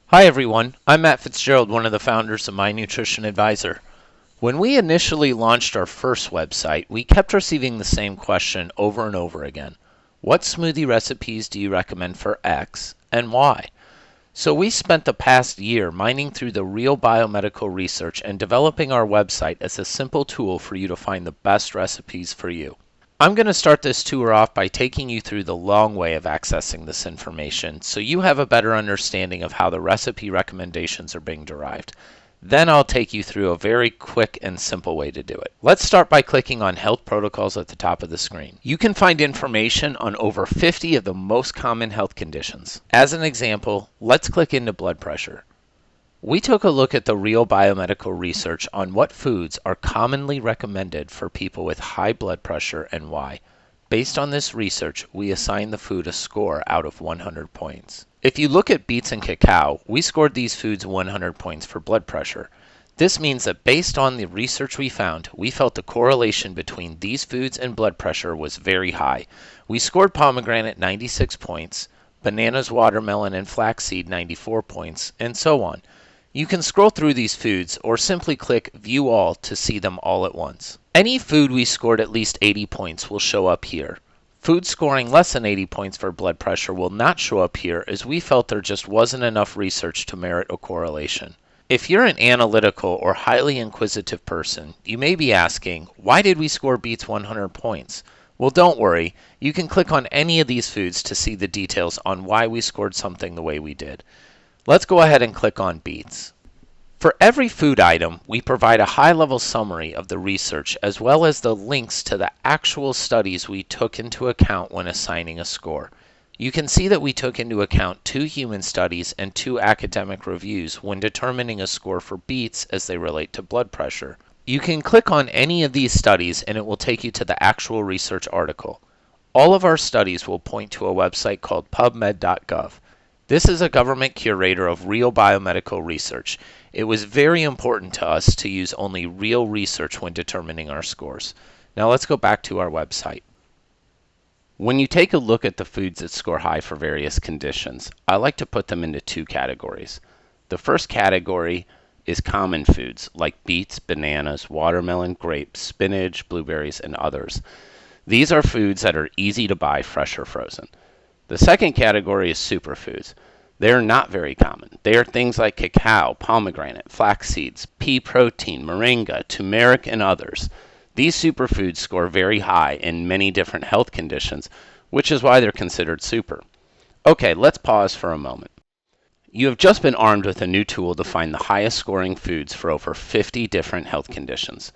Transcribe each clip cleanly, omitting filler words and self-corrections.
Hi everyone, I'm Matt Fitzgerald, one of the founders of My Nutrition Advisor. When we initially launched our first website, we kept receiving the same question over and over again. What smoothie recipes do you recommend for X and why? So we spent the past year mining through the real biomedical research and developing our website as a simple tool for you to find the best recipes for you. I'm going to start this tour off by taking you through the long way of accessing this information so you have a better understanding of how the recipe recommendations are being derived. Then I'll take you through a very quick and simple way to do it. Let's start by clicking on Health Protocols at the top of the screen. You can find information on over 50 of the most common health conditions. As an example, let's click into blood pressure. We took a look at the real biomedical research on what foods are commonly recommended for people with high blood pressure and why. Based on this research, we assigned the food a score out of 100 points. If you look at beets and cacao, we scored these foods 100 points for blood pressure. This means that based on the research we found, we felt the correlation between these foods and blood pressure was very high. We scored pomegranate 96 points, bananas, watermelon, and flaxseed 94 points, and so on. You can scroll through these foods or simply click View All to see them all at once. Any food we scored at least 80 points will show up here. Food scoring less than 80 points for blood pressure will not show up here as we felt there just wasn't enough research to merit a correlation. If you're an analytical or highly inquisitive person, you may be asking, why did we score beets 100 points? Well, don't worry. You can click on any of these foods to see the details on why we scored something the way we did. Let's go ahead and click on beets. For every food item, we provide a high-level summary of the research as well as the links to the actual studies we took into account when assigning a score. You can see that we took into account 2 human studies and 2 academic reviews when determining a score for beets as they relate to blood pressure. You can click on any of these studies and it will take you to the actual research article. All of our studies will point to a website called pubmed.gov. This is a government curator of real biomedical research. It was very important to us to use only real research when determining our scores. Now let's go back to our website. When you take a look at the foods that score high for various conditions, I like to put them into 2 categories. The first category is common foods like beets, bananas, watermelon, grapes, spinach, blueberries, and others. These are foods that are easy to buy fresh or frozen. The second category is superfoods. They are not very common. They are things like cacao, pomegranate, flax seeds, pea protein, moringa, turmeric, and others. These superfoods score very high in many different health conditions, which is why they're considered super. Okay, let's pause for a moment. You have just been armed with a new tool to find the highest scoring foods for over 50 different health conditions.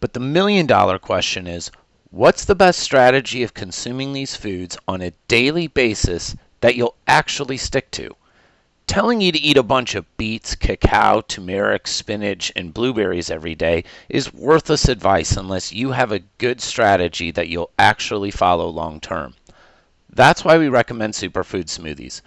But the million-dollar question is, what's the best strategy of consuming these foods on a daily basis that you'll actually stick to? Telling you to eat a bunch of beets, cacao, turmeric, spinach, and blueberries every day is worthless advice unless you have a good strategy that you'll actually follow long term. That's why we recommend superfood smoothies.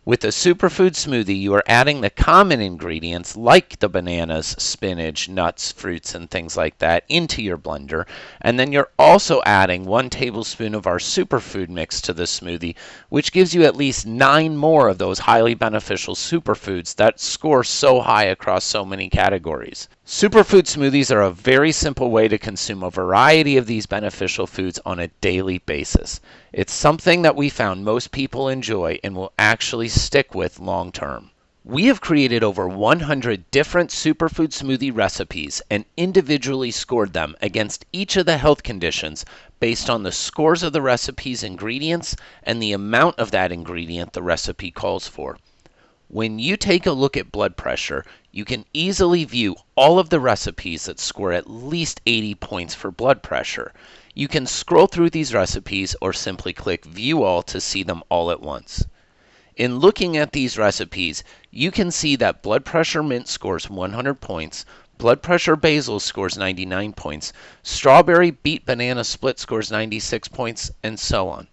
With a superfood smoothie, you are adding the common ingredients like the bananas, spinach, nuts, fruits, and things like that into your blender, and then you're also adding 1 tablespoon of our superfood mix to the smoothie, which gives you at least 9 more of those highly beneficial superfoods that score so high across so many categories. Superfood smoothies are a very simple way to consume a variety of these beneficial foods on a daily basis. It's something that we found most people enjoy and will actually stick with long term. We have created over 100 different superfood smoothie recipes and individually scored them against each of the health conditions based on the scores of the recipe's ingredients and the amount of that ingredient the recipe calls for. When you take a look at blood pressure, you can easily view all of the recipes that score at least 80 points for blood pressure. You can scroll through these recipes or simply click View All to see them all at once. In looking at these recipes, you can see that blood pressure mint scores 100 points, blood pressure basil scores 99 points, strawberry beet banana split scores 96 points, and so on.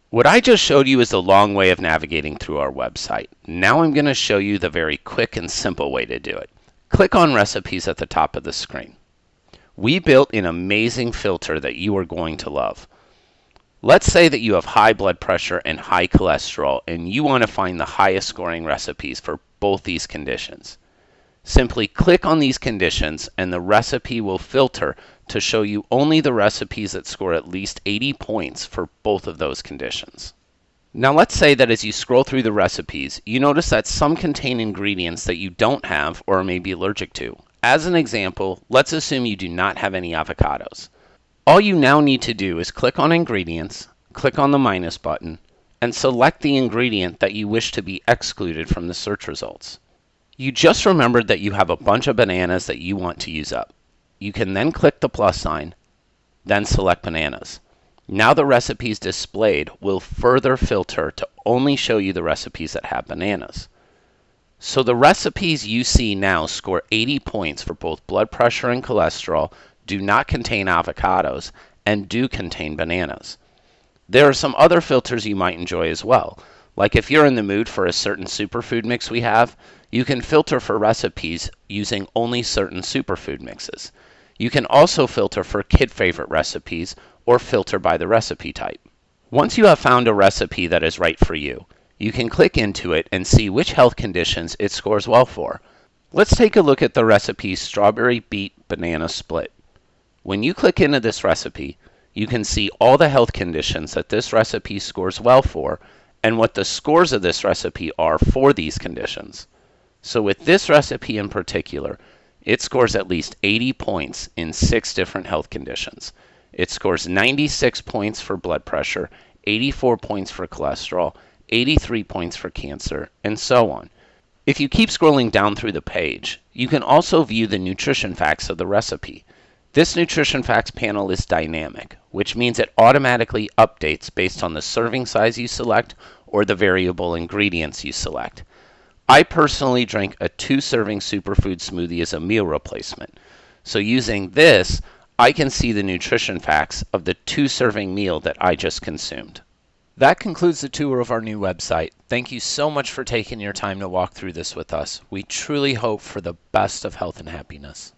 What I just showed you is the long way of navigating through our website. Now I'm going to show you the very quick and simple way to do it. Click on Recipes at the top of the screen. We built an amazing filter that you are going to love. Let's say that you have high blood pressure and high cholesterol, and you want to find the highest scoring recipes for both these conditions. Simply click on these conditions and the recipe will filter to show you only the recipes that score at least 80 points for both of those conditions. Now let's say that as you scroll through the recipes, you notice that some contain ingredients that you don't have or may be allergic to. As an example, let's assume you do not have any avocados. All you now need to do is click on Ingredients, click on the minus button, and select the ingredient that you wish to be excluded from the search results. You just remembered that you have a bunch of bananas that you want to use up. You can then click the plus sign, then select bananas. Now the recipes displayed will further filter to only show you the recipes that have bananas. So the recipes you see now score 80 points for both blood pressure and cholesterol, do not contain avocados, and do contain bananas. There are some other filters you might enjoy as well. Like if you're in the mood for a certain superfood mix we have, you can filter for recipes using only certain superfood mixes. You can also filter for kid favorite recipes or filter by the recipe type. Once you have found a recipe that is right for you, you can click into it and see which health conditions it scores well for. Let's take a look at the recipe Strawberry Beet Banana Split. When you click into this recipe, you can see all the health conditions that this recipe scores well for and what the scores of this recipe are for these conditions. So with this recipe in particular, it scores at least 80 points in 6 different health conditions. It scores 96 points for blood pressure, 84 points for cholesterol, 83 points for cancer, and so on. If you keep scrolling down through the page, you can also view the nutrition facts of the recipe. This nutrition facts panel is dynamic, which means it automatically updates based on the serving size you select or the variable ingredients you select. I personally drink a 2-serving superfood smoothie as a meal replacement. So using this, I can see the nutrition facts of the 2-serving meal that I just consumed. That concludes the tour of our new website. Thank you so much for taking your time to walk through this with us. We truly hope for the best of health and happiness.